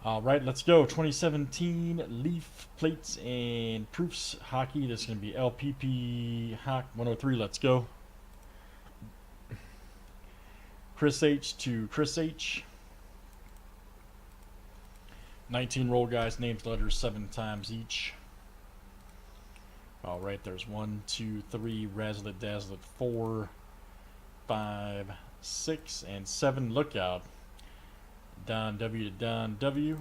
All right, let's go. 2017 Leaf Plates and Proofs Hockey. This is going to be LPPHOCK103. Let's go. Chris H to Chris H. 19 roll guys, names, letters, 7 times each. All right, there's 1, 2, 3, Razzle It, Dazzle It, 4, 5, 6, and 7. Lookout. Don W to Don W.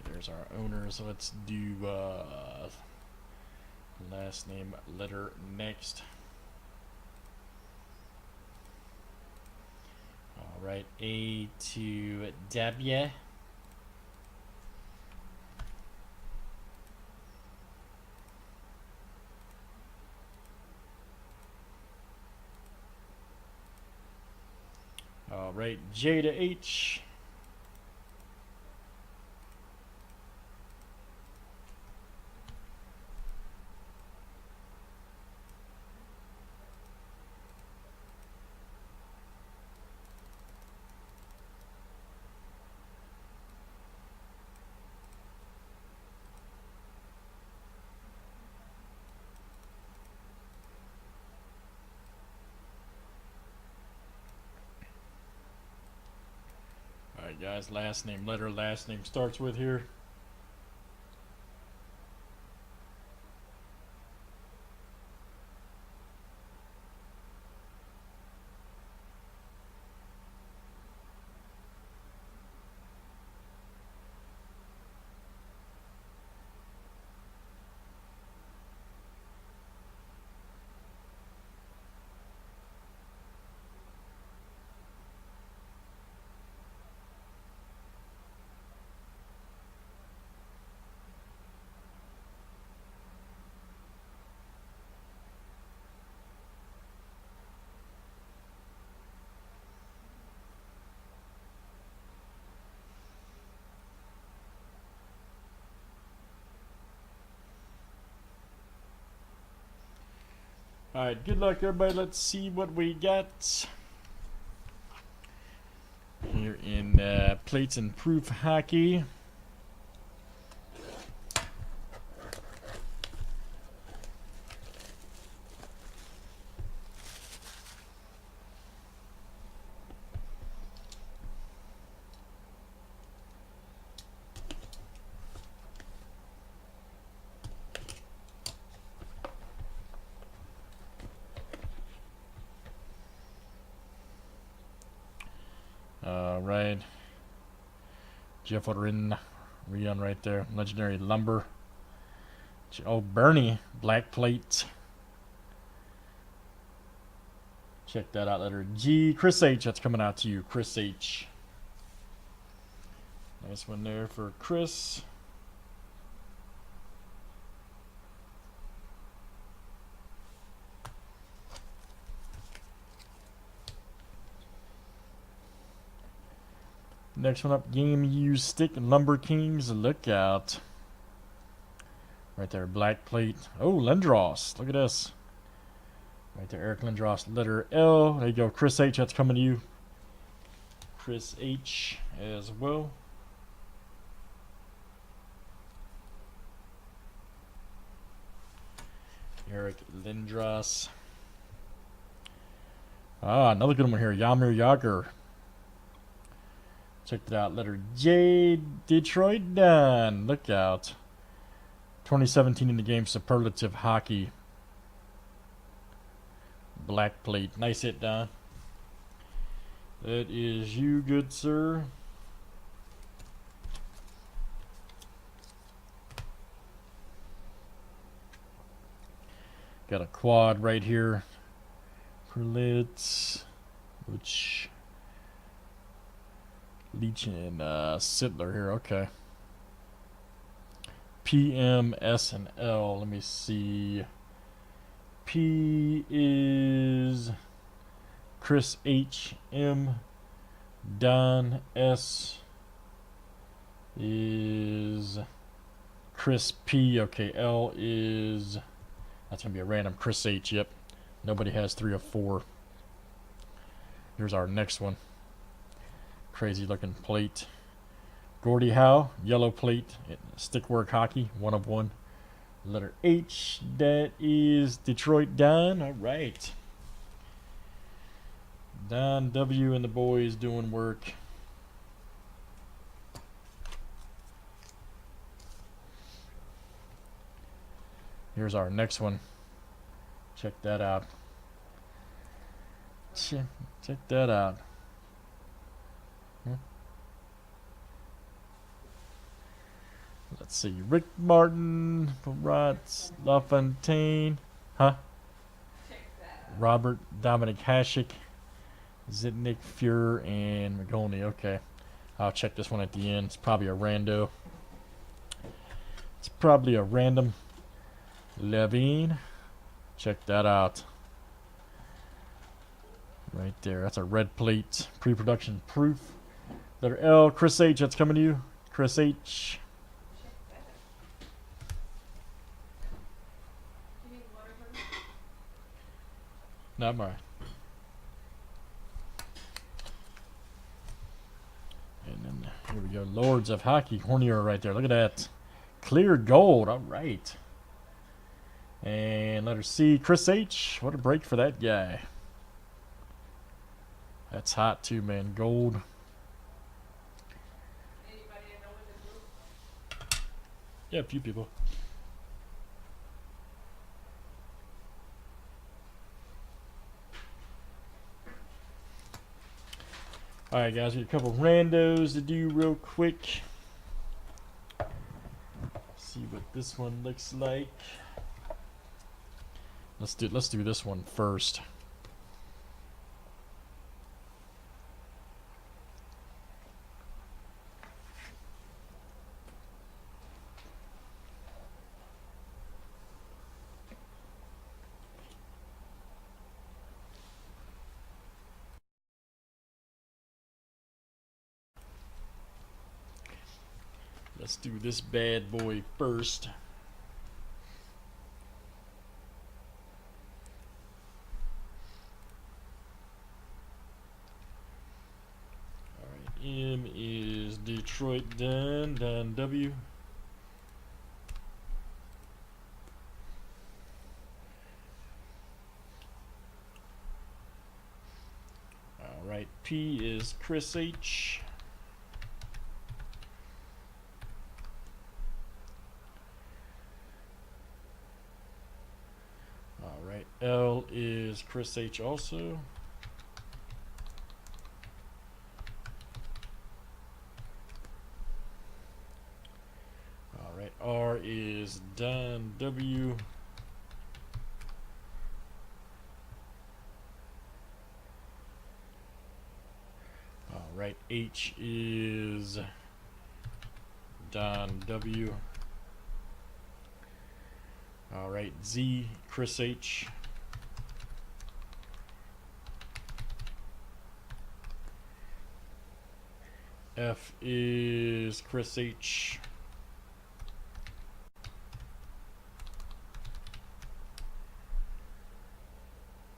There's our owner, so let's do last name letter next. Alright, A to W. Alright, J to H. Alright guys, last name letter, last name starts with here. Alright, good luck everybody. Let's see what we got here in Plates and Proof Hockey. Right. Jeff Orin, Rion right there. Legendary Lumber. Oh, Bernie, Black Plate. Check that out. Letter G. Chris H. That's coming out to you. Chris H. Nice one there for Chris. Next one up, Game Used Stick, Lumber Kings, look out. Right there, Black Plate. Oh, Lindros, look at this. Right there, Eric Lindros, letter L. There you go, Chris H, that's coming to you. Chris H as well. Eric Lindros. Ah, another good one here, Yamir Yager. Check it out. Letter J. Detroit done. Look out. 2017 in the game. Superlative Hockey. Black Plate. Nice hit, Don. That is you, good sir. Got a quad right here. Perlitz. Which... Leach and Sittler here, okay. P, M, S, and L. Let me see. P is Chris H. M. Don S. is Chris P. Okay, L is... That's going to be a random Chris H. Yep. Nobody has 3 or 4. Here's our next one. Crazy looking plate. Gordie Howe, yellow plate, stickwork hockey, 1/1. Letter H, that is Detroit Don. All right. Don W and the boys doing work. Here's our next one. Check that out. Check that out. Let's see. Rick Martin, Rotz, LaFontaine. Huh? Robert, Dominic Hasek, Zitnik, Fuhrer, and Magoni. Okay. I'll check this one at the end. It's probably a rando. It's probably a random. Levine. Check that out. Right there. That's a red plate. Pre-production proof. Letter L. Chris H. That's coming to you. Chris H. No, I'm alright. And then here we go. Lords of Hockey. Hornier right there. Look at that. Clear gold. All right. And letter C. Chris H. What a break for that guy. That's hot too, man. Gold. Yeah, a few people. Alright guys, we got a couple randos to do real quick. See what this one looks like. Let's do this one first. Let's do this bad boy first. Alright, M is Detroit Don W. Alright, P is Chris H. Alright, L is Chris H also. Alright, R is Don W. Alright, H is Don W. Alright, Z, Chris H. F is Chris H.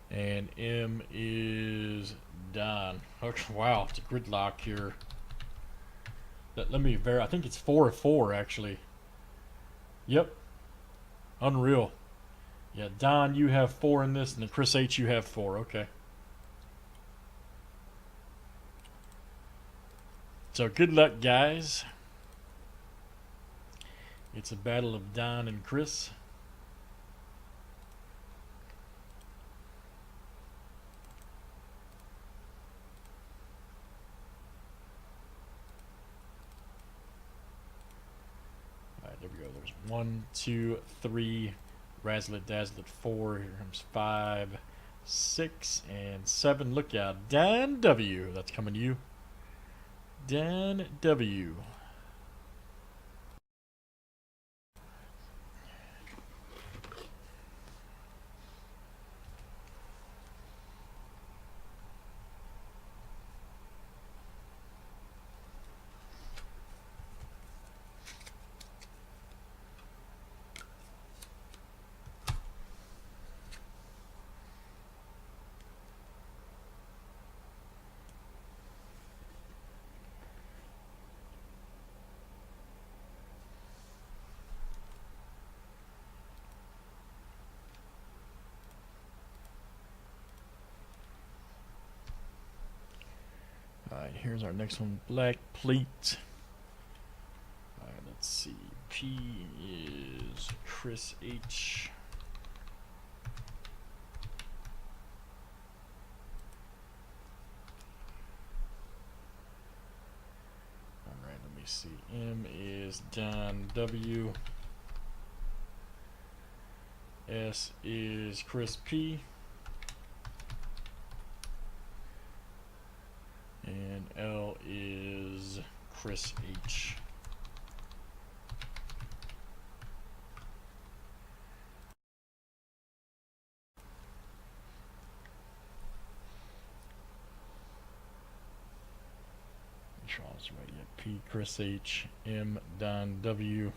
And M is Don. Okay, wow, it's a gridlock here. Let me verify. I think it's 4 of 4 actually. Yep. Unreal. Yeah, Don, you have 4 in this, and then Chris H, you have 4. Okay. So good luck, guys. It's a battle of Don and Chris. Alright, there we go. There's 1, 2, 3. Razzle it, dazzle it, 4. Here comes 5, 6, and 7. Look out. Dan W. That's coming to you. Dan W. Alright, here's our next one. Black plate. Alright, let's see. P is Chris H. Alright, let me see. M is Don W. S is Chris P. And L is Chris H. Make sure I was right. Yeah, P Chris H. M Don W.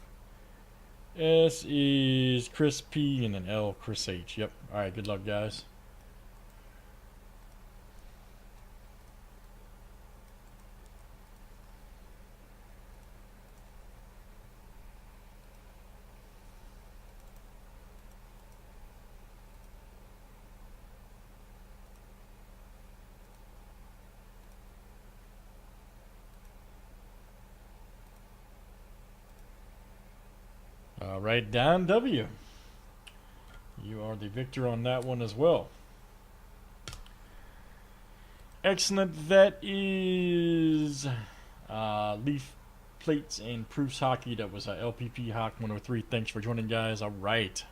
S is Chris P. And then L Chris H. Yep. Alright, good luck, guys. Alright, Don W. You are the victor on that one as well. Excellent. That is Leaf Plates and Proofs Hockey. That was LPPHOCK103. Thanks for joining, guys. Alright.